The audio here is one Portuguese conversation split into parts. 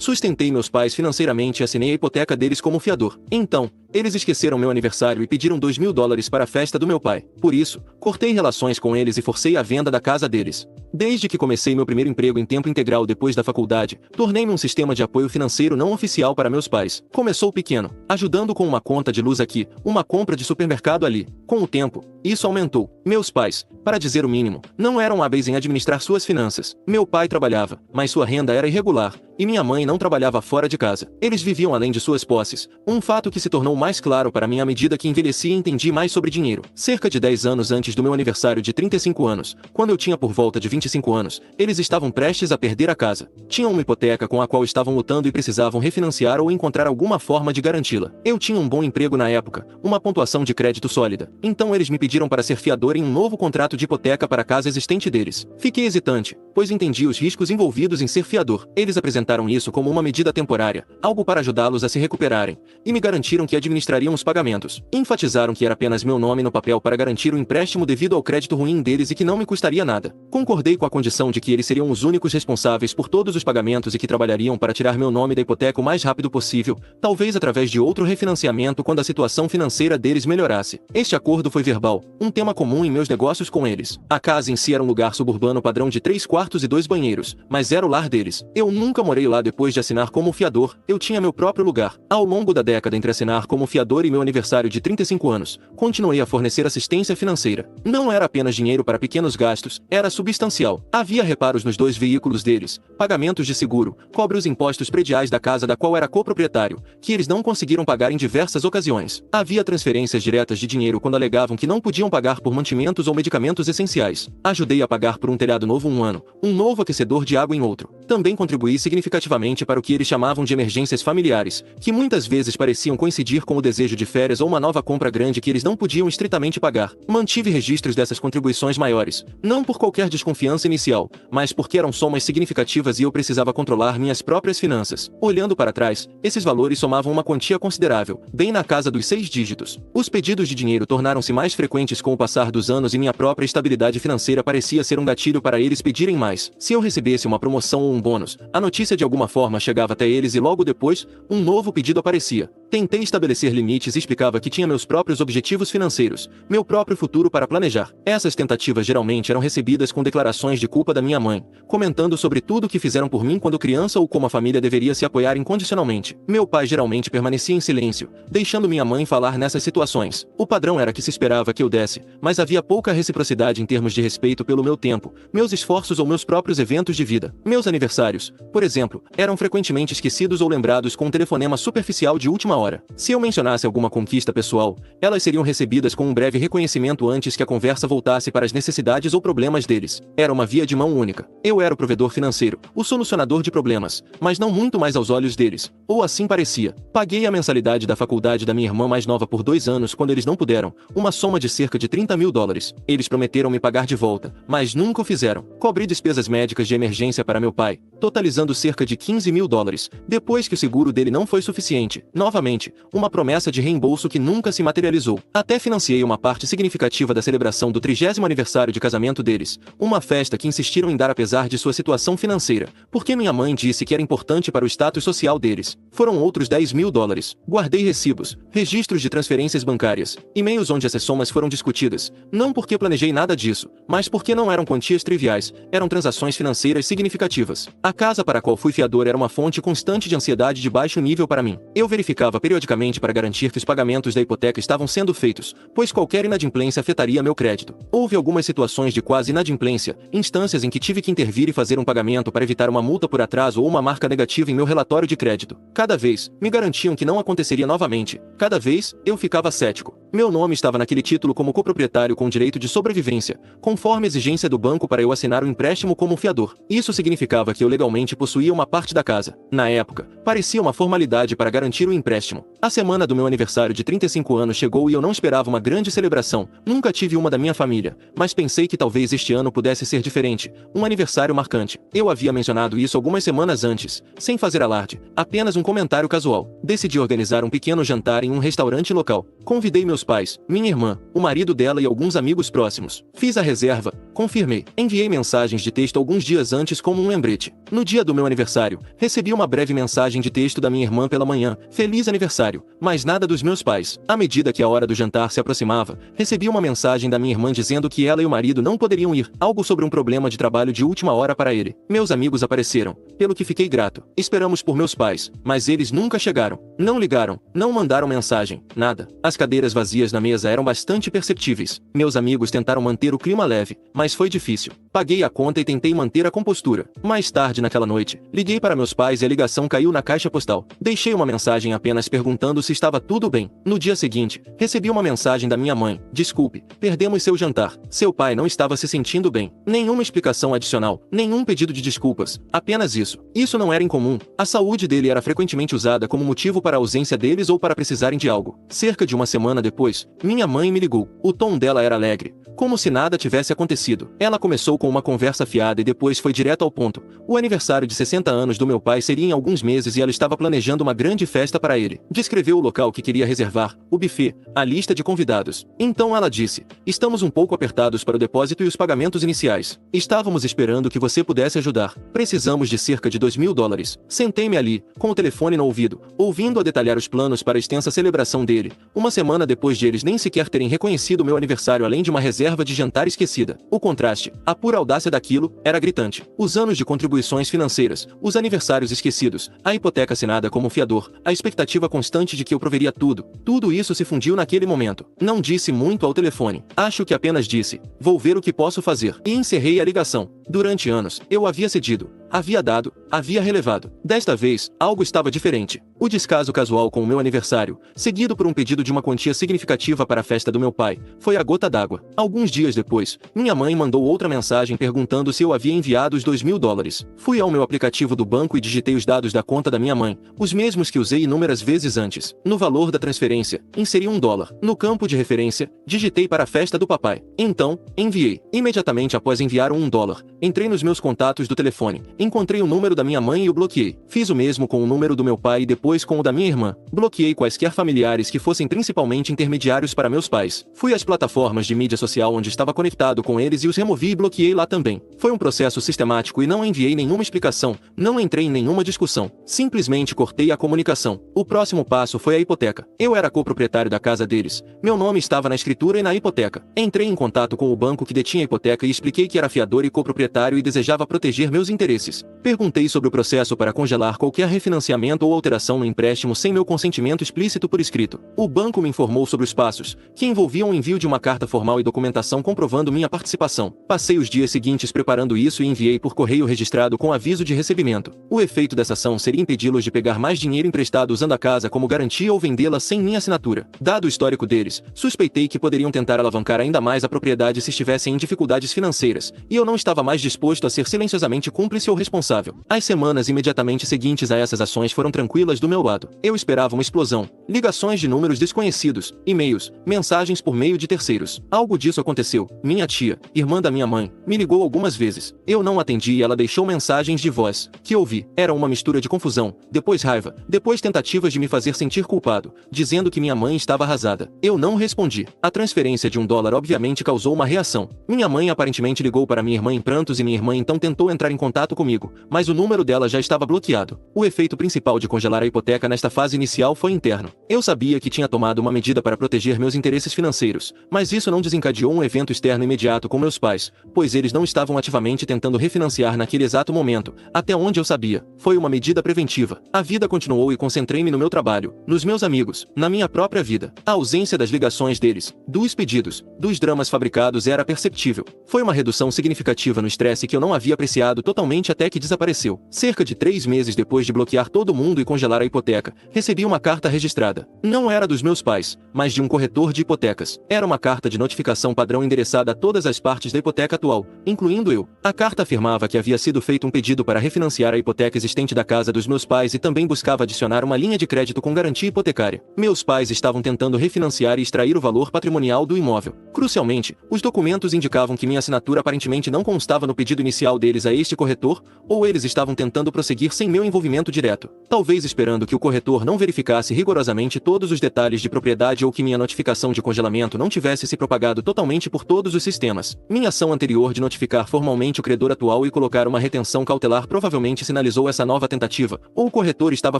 Sustentei meus pais financeiramente e assinei a hipoteca deles como fiador. Então, eles esqueceram meu aniversário e pediram $2.000 para a festa do meu pai. Por isso, cortei relações com eles e forcei a venda da casa deles. Desde que comecei meu primeiro emprego em tempo integral depois da faculdade, tornei-me um sistema de apoio financeiro não oficial para meus pais. Começou pequeno, ajudando com uma conta de luz aqui, uma compra de supermercado ali. Com o tempo, isso aumentou. Meus pais, para dizer o mínimo, não eram hábeis em administrar suas finanças. Meu pai trabalhava, mas sua renda era irregular, e minha mãe não trabalhava fora de casa. Eles viviam além de suas posses, um fato que se tornou mais claro para mim à medida que envelheci e entendi mais sobre dinheiro. Cerca de 10 anos antes do meu aniversário de 35 anos, quando eu tinha por volta de 25 anos, eles estavam prestes a perder a casa. Tinham uma hipoteca com a qual estavam lutando e precisavam refinanciar ou encontrar alguma forma de garanti-la. Eu tinha um bom emprego na época, uma pontuação de crédito sólida. Então eles me pediram para ser fiador em um novo contrato de hipoteca para a casa existente deles. Fiquei hesitante, pois entendi os riscos envolvidos em ser fiador. Eles apresentaram isso como uma medida temporária, algo para ajudá-los a se recuperarem, e me garantiram que administrariam os pagamentos. Enfatizaram que era apenas meu nome no papel para garantir o empréstimo devido ao crédito ruim deles e que não me custaria nada. Concordei com a condição de que eles seriam os únicos responsáveis por todos os pagamentos e que trabalhariam para tirar meu nome da hipoteca o mais rápido possível, talvez através de outro refinanciamento quando a situação financeira deles melhorasse. Este acordo foi verbal, um tema comum em meus negócios com eles. A casa em si era um lugar suburbano padrão de 3 quartos e 2 banheiros, mas era o lar deles. Eu nunca morei lá depois de assinar como fiador, eu tinha meu próprio lugar. Ao longo da década entre assinar como fiador e meu aniversário de 35 anos, continuei a fornecer assistência financeira. Não era apenas dinheiro para pequenos gastos, era substancial. Havia reparos nos 2 veículos deles, pagamentos de seguro, cobre os impostos prediais da casa da qual era coproprietário, que eles não conseguiram pagar em diversas ocasiões. Havia transferências diretas de dinheiro quando alegavam que não podiam pagar por mantimentos ou medicamentos essenciais. Ajudei a pagar por um telhado novo um ano, um novo aquecedor de água em outro. Também contribuí significativamente para o que eles chamavam de emergências familiares, que muitas vezes pareciam coincidir com o desejo de férias ou uma nova compra grande que eles não podiam estritamente pagar. Mantive registros dessas contribuições maiores, não por qualquer desconfiança inicial, mas porque eram somas significativas e eu precisava controlar minhas próprias finanças. Olhando para trás, esses valores somavam uma quantia considerável, bem na casa dos 6 dígitos. Os pedidos de dinheiro tornaram-se mais frequentes com o passar dos anos e minha própria estabilidade financeira parecia ser um gatilho para eles pedirem mais. Se eu recebesse uma promoção ou um bônus, a notícia de alguma forma chegava até eles e logo depois, um novo pedido aparecia. Tentei estabelecer limites e explicava que tinha meus próprios objetivos financeiros, meu próprio futuro para planejar. Essas tentativas geralmente eram recebidas com declarações de culpa da minha mãe, comentando sobre tudo o que fizeram por mim quando criança ou como a família deveria se apoiar incondicionalmente. Meu pai geralmente permanecia em silêncio, deixando minha mãe falar nessas situações. O padrão era que se esperava que eu desse, mas havia pouca reciprocidade em termos de respeito pelo meu tempo, meus esforços ou meus próprios eventos de vida. Meus aniversários, por exemplo, eram frequentemente esquecidos ou lembrados com um telefonema superficial de última hora. Se eu mencionasse alguma conquista pessoal, elas seriam recebidas com um breve reconhecimento antes que a conversa voltasse para as necessidades ou problemas deles. Era uma via de mão única. Eu era o provedor financeiro, o solucionador de problemas, mas não muito mais aos olhos deles. Ou assim parecia. Paguei a mensalidade da faculdade da minha irmã mais nova por 2 anos quando eles não puderam, uma soma de cerca de $30.000. Eles prometeram me pagar de volta, mas nunca o fizeram. Cobri despesas médicas de emergência para meu pai, totalizando cerca de $15.000, depois que o seguro dele não foi suficiente. Novamente, uma promessa de reembolso que nunca se materializou. Até financiei uma parte significativa da celebração do 30º aniversário de casamento deles, uma festa que insistiram em dar apesar de sua situação financeira, porque minha mãe disse que era importante para o status social deles. Foram outros $10.000. Guardei recibos, registros de transferências bancárias, e-mails onde essas somas foram discutidas, não porque planejei nada disso, mas porque não eram quantias triviais, eram transações financeiras significativas. A casa para a qual fui fiador era uma fonte constante de ansiedade de baixo nível para mim. Eu verificava periodicamente para garantir que os pagamentos da hipoteca estavam sendo feitos, pois qualquer inadimplência afetaria meu crédito. Houve algumas situações de quase inadimplência, instâncias em que tive que intervir e fazer um pagamento para evitar uma multa por atraso ou uma marca negativa em meu relatório de crédito. Cada vez, me garantiam que não aconteceria novamente. Cada vez, eu ficava cético. Meu nome estava naquele título como coproprietário com direito de sobrevivência, conforme a exigência do banco para eu assinar o empréstimo como fiador. Isso significava que eu legalmente possuía uma parte da casa. Na época, parecia uma formalidade para garantir o empréstimo. A semana do meu aniversário de 35 anos chegou e eu não esperava uma grande celebração. Nunca tive uma da minha família, mas pensei que talvez este ano pudesse ser diferente, um aniversário marcante. Eu havia mencionado isso algumas semanas antes, sem fazer alarde, apenas um comentário casual. Decidi organizar um pequeno jantar em um restaurante local. Convidei meus pais, minha irmã, o marido dela e alguns amigos próximos. Fiz a reserva, Confirmei. Enviei mensagens de texto alguns dias antes como um lembrete. No dia do meu aniversário, recebi uma breve mensagem de texto da minha irmã pela manhã. Feliz aniversário. Mas nada dos meus pais. À medida que a hora do jantar se aproximava, recebi uma mensagem da minha irmã dizendo que ela e o marido não poderiam ir. Algo sobre um problema de trabalho de última hora para ele. Meus amigos apareceram, pelo que fiquei grato. Esperamos por meus pais, mas eles nunca chegaram. Não ligaram, não mandaram mensagem, nada. As cadeiras vazias na mesa eram bastante perceptíveis. Meus amigos tentaram manter o clima leve, mas foi difícil. Paguei a conta e tentei manter a compostura. Mais tarde naquela noite, liguei para meus pais e a ligação caiu na caixa postal. Deixei uma mensagem apenas perguntando se estava tudo bem. No dia seguinte, recebi uma mensagem da minha mãe. Desculpe, perdemos seu jantar. Seu pai não estava se sentindo bem. Nenhuma explicação adicional, nenhum pedido de desculpas. Apenas isso. Isso não era incomum. A saúde dele era frequentemente usada como motivo para a ausência deles ou para precisarem de algo. Cerca de uma semana depois, minha mãe me ligou. O tom dela era alegre, como se nada tivesse acontecido. Ela começou com uma conversa fiada e depois foi direto ao ponto. O aniversário de 60 anos do meu pai seria em alguns meses e ela estava planejando uma grande festa para ele. Descreveu o local que queria reservar, o buffet, a lista de convidados. Então ela disse: estamos um pouco apertados para o depósito e os pagamentos iniciais. Estávamos esperando que você pudesse ajudar. Precisamos de cerca de $2.000. Sentei-me ali, com o telefone no ouvido, ouvindo-a detalhar os planos para a extensa celebração dele. Uma semana depois de eles nem sequer terem reconhecido o meu aniversário além de uma reserva de jantar esquecida. O contraste, a pura audácia daquilo, era gritante. Os anos de contribuições financeiras, os aniversários esquecidos, a hipoteca assinada como fiador, a expectativa constante de que eu proveria tudo. Tudo isso se fundiu naquele momento. Não disse muito ao telefone. Acho que apenas disse: vou ver o que posso fazer. E encerrei a ligação. Durante anos, eu havia cedido, havia dado, havia relevado. Desta vez, algo estava diferente. O descaso casual com o meu aniversário, seguido por um pedido de uma quantia significativa para a festa do meu pai, foi a gota d'água. Alguns dias depois, minha mãe mandou outra mensagem perguntando se eu havia enviado os $2.000. Fui ao meu aplicativo do banco e digitei os dados da conta da minha mãe, os mesmos que usei inúmeras vezes antes. No valor da transferência, inseri $1. No campo de referência, digitei para a festa do papai. Então, enviei. Imediatamente após enviar o $1, entrei nos meus contatos do telefone, encontrei o número da minha mãe e o bloqueei. Fiz o mesmo com o número do meu pai e depois com o da minha irmã. Bloqueei quaisquer familiares que fossem principalmente intermediários para meus pais. Fui às plataformas de mídia social onde estava conectado com eles e os removi e bloqueei lá também. Foi um processo sistemático e não enviei nenhuma explicação, não entrei em nenhuma discussão. Simplesmente cortei a comunicação. O próximo passo foi a hipoteca. Eu era coproprietário da casa deles. Meu nome estava na escritura e na hipoteca. Entrei em contato com o banco que detinha a hipoteca e expliquei que era fiador e coproprietário e desejava proteger meus interesses. Perguntei sobre o processo para congelar qualquer refinanciamento ou alteração no empréstimo sem meu consentimento explícito por escrito. O banco me informou sobre os passos, que envolviam o envio de uma carta formal e documentação comprovando minha participação. Passei os dias seguintes preparando isso e enviei por correio registrado com aviso de recebimento. O efeito dessa ação seria impedi-los de pegar mais dinheiro emprestado usando a casa como garantia ou vendê-la sem minha assinatura. Dado o histórico deles, suspeitei que poderiam tentar alavancar ainda mais a propriedade se estivessem em dificuldades financeiras, e eu não estava mais disposto a ser silenciosamente cúmplice ou responsável. As semanas imediatamente seguintes a essas ações foram tranquilas do meu lado. Eu esperava uma explosão, ligações de números desconhecidos, e-mails, mensagens por meio de terceiros. Algo disso aconteceu. Minha tia, irmã da minha mãe, me ligou algumas vezes. Eu não atendi e ela deixou mensagens de voz, que ouvi. Era uma mistura de confusão, depois raiva, depois tentativas de me fazer sentir culpado, dizendo que minha mãe estava arrasada. Eu não respondi. A transferência de $1 obviamente causou uma reação. Minha mãe aparentemente ligou para minha irmã em prantos e minha irmã então tentou entrar em contato comigo, mas o número dela já estava bloqueado. O efeito principal de congelar a hipoteca nesta fase inicial foi interno. Eu sabia que tinha tomado uma medida para proteger meus interesses financeiros, mas isso não desencadeou um evento externo imediato com meus pais, pois eles não estavam ativamente tentando refinanciar naquele exato momento, até onde eu sabia. Foi uma medida preventiva. A vida continuou e concentrei-me no meu trabalho, nos meus amigos, na minha própria vida. A ausência das ligações deles, dos pedidos, dos dramas fabricados era perceptível. Foi uma redução significativa no estresse que eu não havia apreciado totalmente até que desapareceu. Cerca de 3 meses depois de bloquear todo mundo e congelar a hipoteca, recebi uma carta registrada. Não era dos meus pais, mas de um corretor de hipotecas. Era uma carta de notificação padrão endereçada a todas as partes da hipoteca atual, incluindo eu. A carta afirmava que havia sido feito um pedido para refinanciar a hipoteca existente da casa dos meus pais e também buscava adicionar uma linha de crédito com garantia hipotecária. Meus pais estavam tentando refinanciar e extrair o valor patrimonial do imóvel. Crucialmente, os documentos indicavam que minha assinatura aparentemente não constava estava no pedido inicial deles a este corretor, ou eles estavam tentando prosseguir sem meu envolvimento direto. Talvez esperando que o corretor não verificasse rigorosamente todos os detalhes de propriedade ou que minha notificação de congelamento não tivesse se propagado totalmente por todos os sistemas. Minha ação anterior de notificar formalmente o credor atual e colocar uma retenção cautelar provavelmente sinalizou essa nova tentativa, ou o corretor estava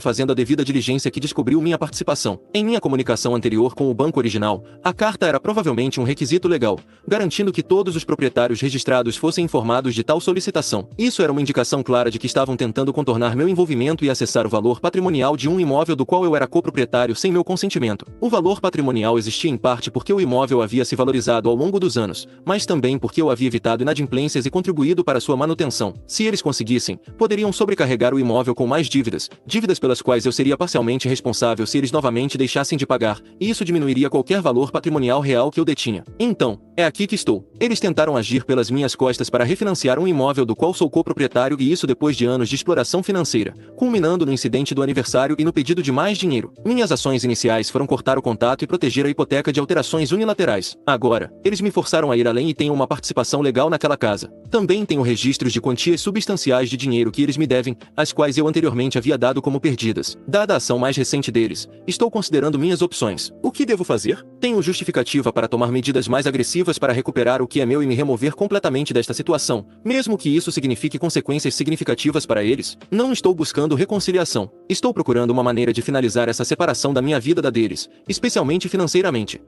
fazendo a devida diligência que descobriu minha participação. Em minha comunicação anterior com o banco original, a carta era provavelmente um requisito legal, garantindo que todos os proprietários registrados fossem informados de tal solicitação. Isso era uma indicação clara de que estavam tentando contornar meu envolvimento e acessar o valor patrimonial de um imóvel do qual eu era coproprietário sem meu consentimento. O valor patrimonial existia em parte porque o imóvel havia se valorizado ao longo dos anos, mas também porque eu havia evitado inadimplências e contribuído para sua manutenção. Se eles conseguissem, poderiam sobrecarregar o imóvel com mais dívidas pelas quais eu seria parcialmente responsável se eles novamente deixassem de pagar, e isso diminuiria qualquer valor patrimonial real que eu detinha. Então, é aqui que estou. Eles tentaram agir pelas minhas costas para refinanciar um imóvel do qual sou coproprietário, e isso depois de anos de exploração financeira, culminando no incidente do aniversário e no pedido de mais dinheiro. Minhas ações iniciais foram cortar o contato e proteger a hipoteca de alterações unilaterais. Agora, eles me forçaram a ir além e tenho uma participação legal naquela casa. Também tenho registros de quantias substanciais de dinheiro que eles me devem, as quais eu anteriormente havia dado como perdidas. Dada a ação mais recente deles, estou considerando minhas opções. O que devo fazer? Tenho justificativa para tomar medidas mais agressivas para recuperar o que é meu e me remover completamente desta situação, mesmo que isso signifique consequências significativas para eles. Não estou buscando reconciliação. Estou procurando uma maneira de finalizar essa separação da minha vida da deles, especialmente financeiramente.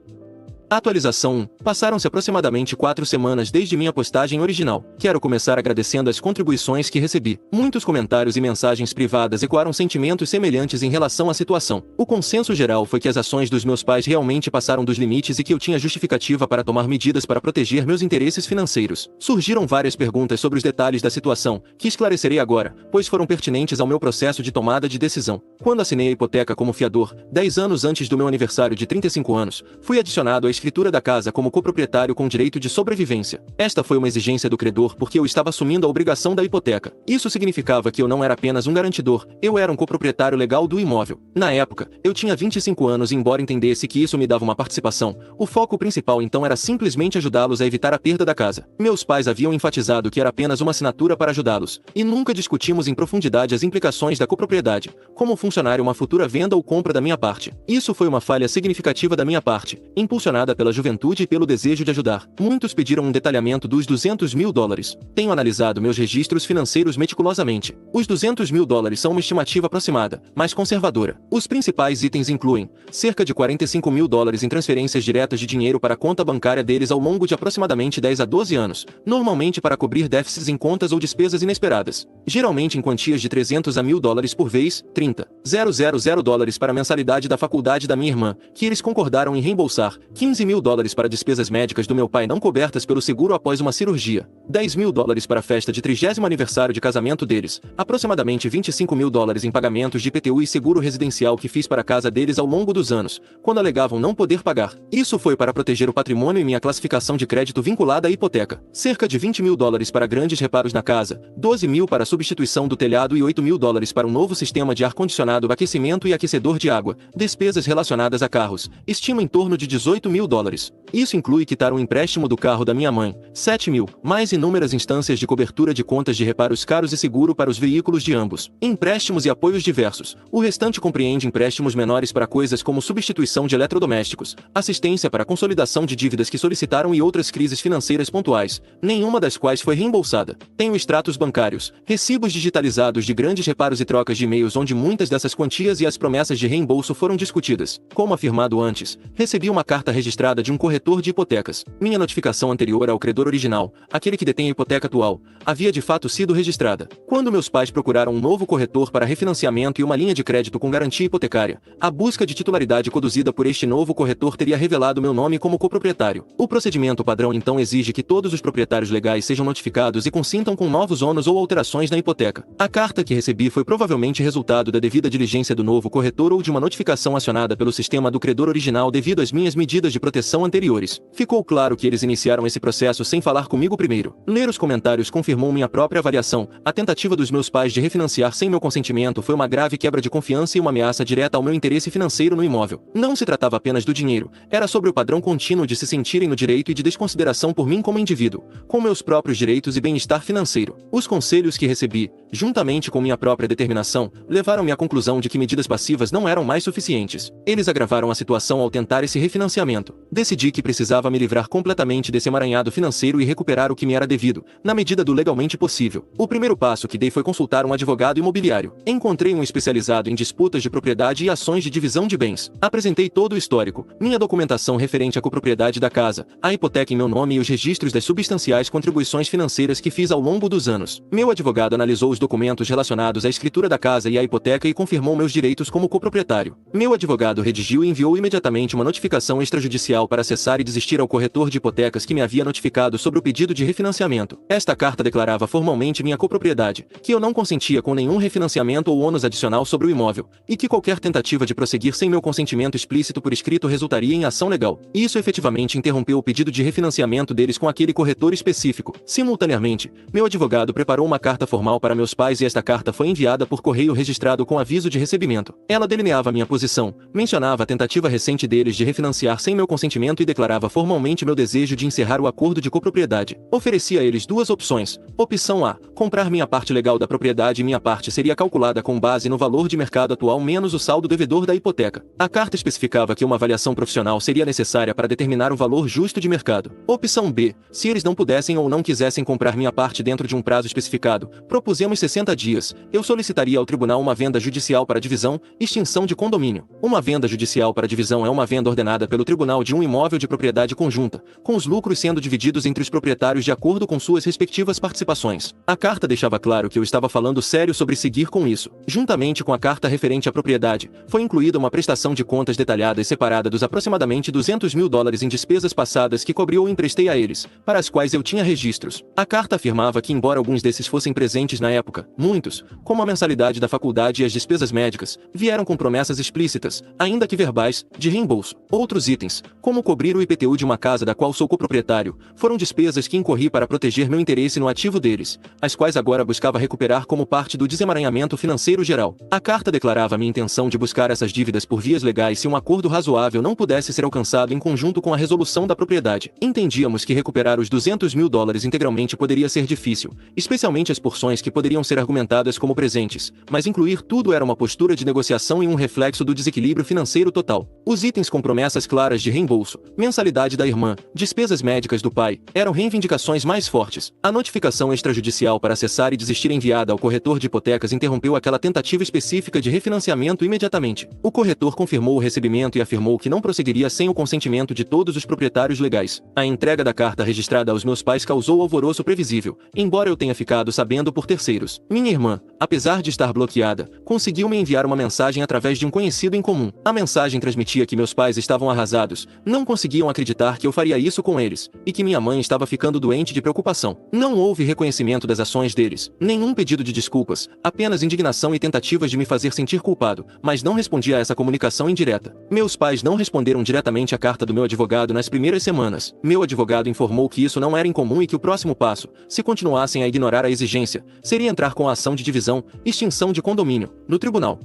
Atualização 1. Passaram-se aproximadamente 4 semanas desde minha postagem original. Quero começar agradecendo as contribuições que recebi. Muitos comentários e mensagens privadas ecoaram sentimentos semelhantes em relação à situação. O consenso geral foi que as ações dos meus pais realmente passaram dos limites e que eu tinha justificativa para tomar medidas para proteger meus interesses financeiros. Surgiram várias perguntas sobre os detalhes da situação, que esclarecerei agora, pois foram pertinentes ao meu processo de tomada de decisão. Quando assinei a hipoteca como fiador, 10 anos antes do meu aniversário de 35 anos, fui adicionado à escritura da casa como coproprietário com direito de sobrevivência. Esta foi uma exigência do credor porque eu estava assumindo a obrigação da hipoteca. Isso significava que eu não era apenas um garantidor, eu era um coproprietário legal do imóvel. Na época, eu tinha 25 anos e embora entendesse que isso me dava uma participação, o foco principal então era simplesmente ajudá-los a evitar a perda da casa. Meus pais haviam enfatizado que era apenas uma assinatura para ajudá-los, e nunca discutimos em profundidade as implicações da copropriedade, como funcionaria uma futura venda ou compra da minha parte. Isso foi uma falha significativa da minha parte, impulsionada pela juventude e pelo desejo de ajudar. Muitos pediram um detalhamento dos $200 mil. Tenho analisado meus registros financeiros meticulosamente. Os $200 mil são uma estimativa aproximada, mas conservadora. Os principais itens incluem cerca de $45 mil em transferências diretas de dinheiro para a conta bancária deles ao longo de aproximadamente 10 a 12 anos, normalmente para cobrir déficits em contas ou despesas inesperadas. Geralmente em quantias de $300 a $1.000 por vez, $30,000 para a mensalidade da faculdade da minha irmã, que eles concordaram em reembolsar, $15 mil para despesas médicas do meu pai não cobertas pelo seguro após uma cirurgia, $10 mil para a festa de 30º aniversário de casamento deles, aproximadamente $25 mil em pagamentos de IPTU e seguro residencial que fiz para a casa deles ao longo dos anos, quando alegavam não poder pagar. Isso foi para proteger o patrimônio e minha classificação de crédito vinculada à hipoteca. Cerca de $20 mil para grandes reparos na casa, $12 mil para a substituição do telhado e $8 mil para um novo sistema de ar-condicionado, aquecimento e aquecedor de água, despesas relacionadas a carros, estima em torno de $18 mil. Isso inclui quitar um empréstimo do carro da minha mãe, $7 mil, mais inúmeras instâncias de cobertura de contas de reparos caros e seguro para os veículos de ambos. Empréstimos e apoios diversos. O restante compreende empréstimos menores para coisas como substituição de eletrodomésticos, assistência para a consolidação de dívidas que solicitaram e outras crises financeiras pontuais, nenhuma das quais foi reembolsada. Tenho extratos bancários, recibos digitalizados de grandes reparos e trocas de e-mails onde muitas dessas quantias e as promessas de reembolso foram discutidas. Como afirmado antes, recebi uma carta registrada de um corretor de hipotecas. Minha notificação anterior ao credor original, aquele que detém a hipoteca atual, havia de fato sido registrada. Quando meus pais procuraram um novo corretor para refinanciamento e uma linha de crédito com garantia hipotecária, a busca de titularidade conduzida por este novo corretor teria revelado meu nome como coproprietário. O procedimento padrão então exige que todos os proprietários legais sejam notificados e consintam com novos ônus ou alterações na hipoteca. A carta que recebi foi provavelmente resultado da devida diligência do novo corretor ou de uma notificação acionada pelo sistema do credor original devido às minhas medidas de de proteção anteriores. Ficou claro que eles iniciaram esse processo sem falar comigo primeiro. Ler os comentários confirmou minha própria avaliação. A tentativa dos meus pais de refinanciar sem meu consentimento foi uma grave quebra de confiança e uma ameaça direta ao meu interesse financeiro no imóvel. Não se tratava apenas do dinheiro, era sobre o padrão contínuo de se sentirem no direito e de desconsideração por mim como indivíduo, com meus próprios direitos e bem-estar financeiro. Os conselhos que recebi, juntamente com minha própria determinação, levaram-me à conclusão de que medidas passivas não eram mais suficientes. Eles agravaram a situação ao tentar esse refinanciamento. Decidi que precisava me livrar completamente desse emaranhado financeiro e recuperar o que me era devido, na medida do legalmente possível. O primeiro passo que dei foi consultar um advogado imobiliário. Encontrei um especializado em disputas de propriedade e ações de divisão de bens. Apresentei todo o histórico, minha documentação referente à copropriedade da casa, a hipoteca em meu nome e os registros das substanciais contribuições financeiras que fiz ao longo dos anos. Meu advogado analisou os documentos relacionados à escritura da casa e à hipoteca e confirmou meus direitos como coproprietário. Meu advogado redigiu e enviou imediatamente uma notificação extrajudicial para cessar e desistir ao corretor de hipotecas que me havia notificado sobre o pedido de refinanciamento. Esta carta declarava formalmente minha copropriedade, que eu não consentia com nenhum refinanciamento ou ônus adicional sobre o imóvel, e que qualquer tentativa de prosseguir sem meu consentimento explícito por escrito resultaria em ação legal. Isso efetivamente interrompeu o pedido de refinanciamento deles com aquele corretor específico. Simultaneamente, meu advogado preparou uma carta formal para meus pais e esta carta foi enviada por correio registrado com aviso de recebimento. Ela delineava minha posição, mencionava a tentativa recente deles de refinanciar sem meu consentimento e declarava formalmente meu desejo de encerrar o acordo de copropriedade. Oferecia a eles duas opções. Opção A: comprar minha parte legal da propriedade e minha parte seria calculada com base no valor de mercado atual menos o saldo devedor da hipoteca. A carta especificava que uma avaliação profissional seria necessária para determinar o valor justo de mercado. Opção B: se eles não pudessem ou não quisessem comprar minha parte dentro de um prazo especificado, propusemos 60 dias, eu solicitaria ao tribunal uma venda judicial para divisão, extinção de condomínio. Uma venda judicial para divisão é uma venda ordenada pelo tribunal de um imóvel de propriedade conjunta, com os lucros sendo divididos entre os proprietários de acordo com suas respectivas participações. A carta deixava claro que eu estava falando sério sobre seguir com isso. Juntamente com a carta referente à propriedade, foi incluída uma prestação de contas detalhada e separada dos aproximadamente $200.000 em despesas passadas que cobri ou emprestei a eles, para as quais eu tinha registros. A carta afirmava que, embora alguns desses fossem presentes na época, muitos, como a mensalidade da faculdade e as despesas médicas, vieram com promessas explícitas, ainda que verbais, de reembolso. Outros itens, como cobrir o IPTU de uma casa da qual sou coproprietário, foram despesas que incorri para proteger meu interesse no ativo deles, as quais agora buscava recuperar como parte do desemaranhamento financeiro geral. A carta declarava minha intenção de buscar essas dívidas por vias legais se um acordo razoável não pudesse ser alcançado em conjunto com a resolução da propriedade. Entendíamos que recuperar os $200.000 integralmente poderia ser difícil, especialmente as porções que poderiam ser argumentadas como presentes, mas incluir tudo era uma postura de negociação e um reflexo do desequilíbrio financeiro total. Os itens com promessas claras de reembolso, mensalidade da irmã, despesas médicas do pai, eram reivindicações mais fortes. A notificação extrajudicial para cessar e desistir enviada ao corretor de hipotecas interrompeu aquela tentativa específica de refinanciamento imediatamente. O corretor confirmou o recebimento e afirmou que não prosseguiria sem o consentimento de todos os proprietários legais. A entrega da carta registrada aos meus pais causou alvoroço previsível, embora eu tenha ficado sabendo por terceiros. Minha irmã, apesar de estar bloqueada, conseguiu me enviar uma mensagem através de um conhecido em comum. A mensagem transmitia que meus pais estavam arrasados, não conseguiam acreditar que eu faria isso com eles, e que minha mãe estava ficando doente de preocupação. Não houve reconhecimento das ações deles, nenhum pedido de desculpas, apenas indignação e tentativas de me fazer sentir culpado, mas não respondi a essa comunicação indireta. Meus pais não responderam diretamente à carta do meu advogado nas primeiras semanas. Meu advogado informou que isso não era incomum e que o próximo passo, se continuassem a ignorar a exigência, seria entrar com a ação de divisão, extinção de condomínio, no tribunal.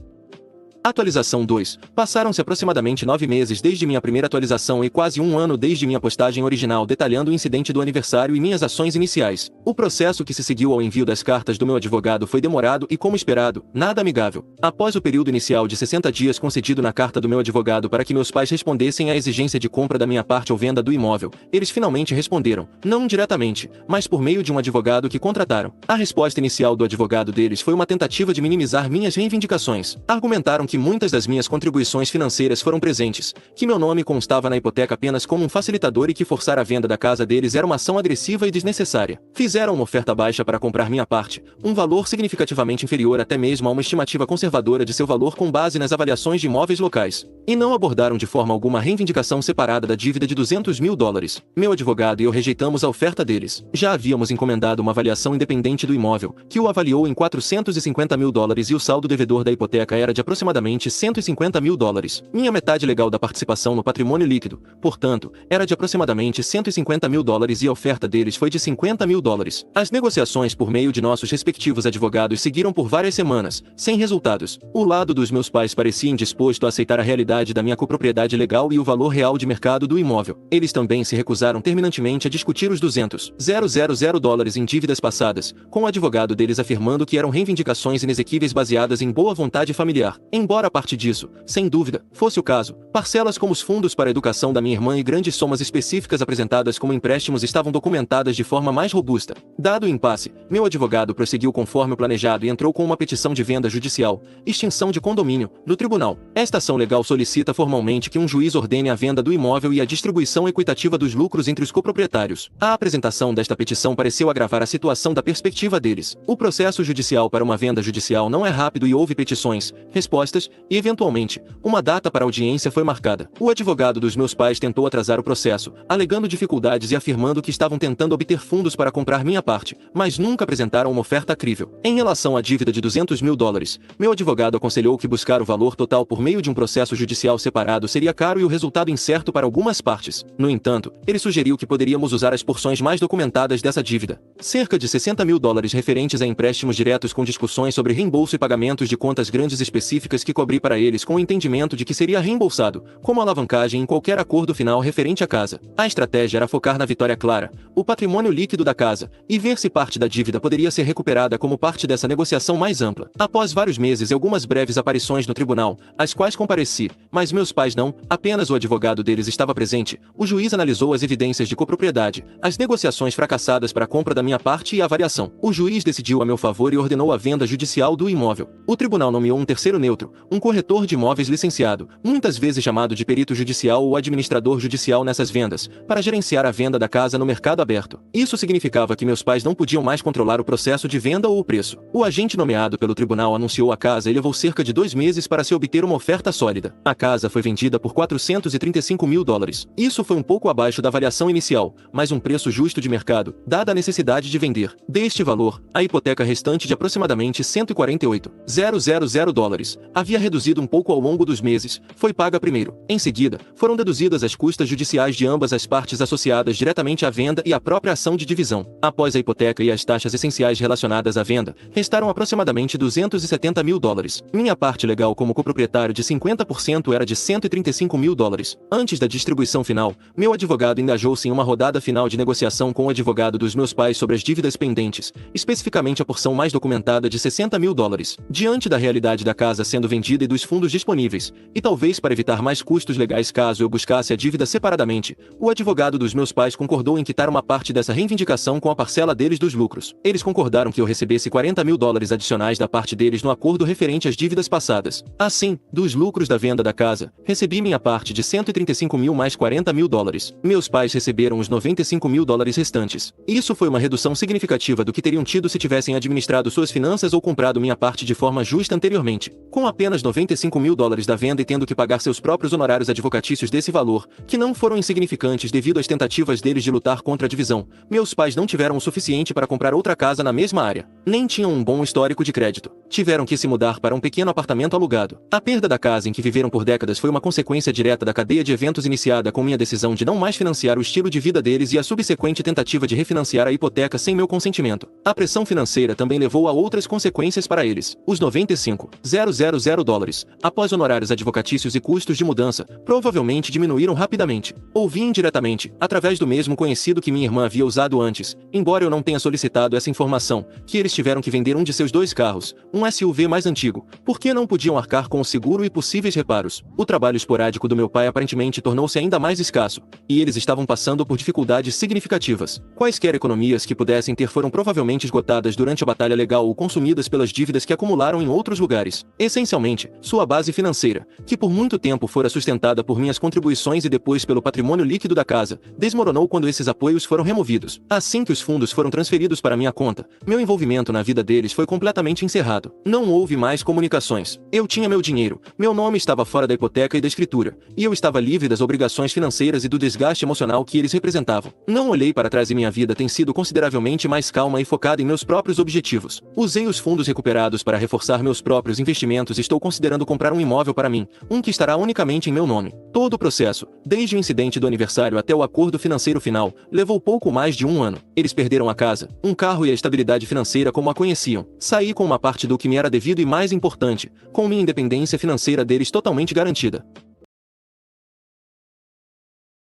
Atualização 2. Passaram-se aproximadamente 9 meses desde minha primeira atualização e quase um ano desde minha postagem original detalhando o incidente do aniversário e minhas ações iniciais. O processo que se seguiu ao envio das cartas do meu advogado foi demorado e, como esperado, nada amigável. Após o período inicial de 60 dias concedido na carta do meu advogado para que meus pais respondessem à exigência de compra da minha parte ou venda do imóvel, eles finalmente responderam, não diretamente, mas por meio de um advogado que contrataram. A resposta inicial do advogado deles foi uma tentativa de minimizar minhas reivindicações. Argumentaram que muitas das minhas contribuições financeiras foram presentes, que meu nome constava na hipoteca apenas como um facilitador e que forçar a venda da casa deles era uma ação agressiva e desnecessária. Fizeram uma oferta baixa para comprar minha parte, um valor significativamente inferior até mesmo a uma estimativa conservadora de seu valor com base nas avaliações de imóveis locais. E não abordaram de forma alguma a reivindicação separada da dívida de $200.000. Meu advogado e eu rejeitamos a oferta deles. Já havíamos encomendado uma avaliação independente do imóvel, que o avaliou em $450.000 e o saldo devedor da hipoteca era de aproximadamente aproximadamente 150 mil dólares. Minha metade legal da participação no patrimônio líquido, portanto, era de aproximadamente 150 mil dólares e a oferta deles foi de 50 mil dólares. As negociações por meio de nossos respectivos advogados seguiram por várias semanas, sem resultados. O lado dos meus pais parecia indisposto a aceitar a realidade da minha copropriedade legal e o valor real de mercado do imóvel. Eles também se recusaram terminantemente a discutir os 200.000 dólares em dívidas passadas, com o advogado deles afirmando que eram reivindicações inexequíveis baseadas em boa vontade familiar. Embora a parte disso, sem dúvida, fosse o caso, parcelas como os fundos para a educação da minha irmã e grandes somas específicas apresentadas como empréstimos estavam documentadas de forma mais robusta. Dado o impasse, meu advogado prosseguiu conforme o planejado e entrou com uma petição de venda judicial, extinção de condomínio, no tribunal. Esta ação legal solicita formalmente que um juiz ordene a venda do imóvel e a distribuição equitativa dos lucros entre os coproprietários. A apresentação desta petição pareceu agravar a situação da perspectiva deles. O processo judicial para uma venda judicial não é rápido e houve petições, respostas e, eventualmente, uma data para audiência foi marcada. O advogado dos meus pais tentou atrasar o processo, alegando dificuldades e afirmando que estavam tentando obter fundos para comprar minha parte, mas nunca apresentaram uma oferta crível. Em relação à dívida de 200 mil dólares, meu advogado aconselhou que buscar o valor total por meio de um processo judicial separado seria caro e o resultado incerto para algumas partes. No entanto, ele sugeriu que poderíamos usar as porções mais documentadas dessa dívida. Cerca de 60 mil dólares referentes a empréstimos diretos com discussões sobre reembolso e pagamentos de contas grandes específicas que cobri para eles com o entendimento de que seria reembolsado, como alavancagem em qualquer acordo final referente à casa. A estratégia era focar na vitória clara, o patrimônio líquido da casa, e ver se parte da dívida poderia ser recuperada como parte dessa negociação mais ampla. Após vários meses e algumas breves aparições no tribunal, às quais compareci, mas meus pais não, apenas o advogado deles estava presente, o juiz analisou as evidências de copropriedade, as negociações fracassadas para a compra da minha parte e a variação. O juiz decidiu a meu favor e ordenou a venda judicial do imóvel. O tribunal nomeou um terceiro neutro, um corretor de imóveis licenciado, muitas vezes chamado de perito judicial ou administrador judicial nessas vendas, para gerenciar a venda da casa no mercado aberto. Isso significava que meus pais não podiam mais controlar o processo de venda ou o preço. O agente nomeado pelo tribunal anunciou a casa e levou cerca de 2 meses para se obter uma oferta sólida. A casa foi vendida por 435 mil dólares. Isso foi um pouco abaixo da avaliação inicial, mas um preço justo de mercado, dada a necessidade de vender. Deste valor, a hipoteca restante de aproximadamente 148.000 dólares havia reduzido um pouco ao longo dos meses, foi paga primeiro. Em seguida, foram deduzidas as custas judiciais de ambas as partes associadas diretamente à venda e à própria ação de divisão. Após a hipoteca e as taxas essenciais relacionadas à venda, restaram aproximadamente 270 mil dólares. Minha parte legal como coproprietário de 50% era de 135 mil dólares. Antes da distribuição final, meu advogado engajou-se em uma rodada final de negociação com o advogado dos meus pais sobre as dívidas pendentes, especificamente a porção mais documentada de 60 mil dólares. Diante da realidade da casa sendo vendida e dos fundos disponíveis, e talvez para evitar mais custos legais caso eu buscasse a dívida separadamente, o advogado dos meus pais concordou em quitar uma parte dessa reivindicação com a parcela deles dos lucros. Eles concordaram que eu recebesse 40 mil dólares adicionais da parte deles no acordo referente às dívidas passadas. Assim, dos lucros da venda da casa, recebi minha parte de 135 mil mais 40 mil dólares. Meus pais receberam os 95 mil dólares restantes. Isso foi uma redução significativa do que teriam tido se tivessem administrado suas finanças ou comprado minha parte de forma justa anteriormente. Com apenas 95 mil dólares da venda e tendo que pagar seus próprios honorários advocatícios desse valor, que não foram insignificantes devido às tentativas deles de lutar contra a divisão, meus pais não tiveram o suficiente para comprar outra casa na mesma área. Nem tinham um bom histórico de crédito. Tiveram que se mudar para um pequeno apartamento alugado. A perda da casa em que viveram por décadas foi uma consequência direta da cadeia de eventos iniciada com minha decisão de não mais financiar o estilo de vida deles e a subsequente tentativa de refinanciar a hipoteca sem meu consentimento. A pressão financeira também levou a outras consequências para eles. Os 95.000 dólares, após honorários advocatícios e custos de mudança, provavelmente diminuíram rapidamente. Ouvi indiretamente, através do mesmo conhecido que minha irmã havia usado antes, embora eu não tenha solicitado essa informação, que eles tiveram que vender um de seus 2 carros, um SUV mais antigo, porque não podiam arcar com o seguro e possíveis reparos. O trabalho esporádico do meu pai aparentemente tornou-se ainda mais escasso, e eles estavam passando por dificuldades significativas. Quaisquer economias que pudessem ter foram provavelmente esgotadas durante a batalha legal ou consumidas pelas dívidas que acumularam em outros lugares. Essencialmente, sua base financeira, que por muito tempo fora sustentada por minhas contribuições e depois pelo patrimônio líquido da casa, desmoronou quando esses apoios foram removidos. Assim que os fundos foram transferidos para minha conta, meu envolvimento na vida deles foi completamente encerrado. Não houve mais comunicações. Eu tinha meu dinheiro, meu nome estava fora da hipoteca e da escritura, e eu estava livre das obrigações financeiras e do desgaste emocional que eles representavam. Não olhei para trás e minha vida tem sido consideravelmente mais calma e focada em meus próprios objetivos. Usei os fundos recuperados para reforçar meus próprios investimentos e estou estou considerando comprar um imóvel para mim, um que estará unicamente em meu nome. Todo o processo, desde o incidente do aniversário até o acordo financeiro final, levou pouco mais de 1 ano. Eles perderam a casa, um carro e a estabilidade financeira como a conheciam. Saí com uma parte do que me era devido e, mais importante, com minha independência financeira deles totalmente garantida.